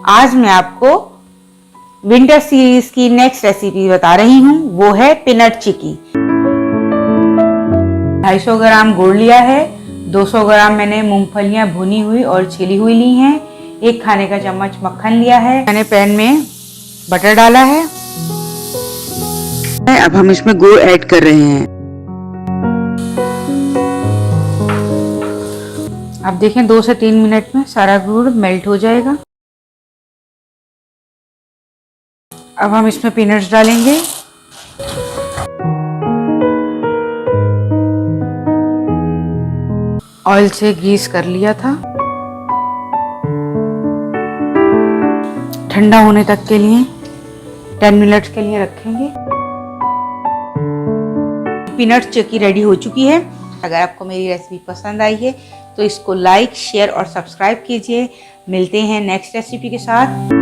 आज मैं आपको विंटर सीरीज की नेक्स्ट रेसिपी बता रही हूँ, वो है पीनट चिक्की। 250 ग्राम गुड़ लिया है, 200 ग्राम मैंने मूंगफलियां भुनी हुई और छिली हुई ली हैं, 1 खाने का चम्मच मक्खन लिया है, मैंने पैन में बटर डाला है। अब हम इसमें गुड़ ऐड कर रहे हैं। अब देखें 2 से 3 मिनट में सारा गुड़ मेल्ट हो जाएगा। अब हम इसमें पीनट्स डालेंगे। ऑयल से ग्रीस कर लिया था। ठंडा होने तक के लिए 10 मिनट्स के लिए रखेंगे। पीनट चिक्की रेडी हो चुकी है। अगर आपको मेरी रेसिपी पसंद आई है तो इसको लाइक, शेयर और सब्सक्राइब कीजिए। मिलते हैं नेक्स्ट रेसिपी के साथ।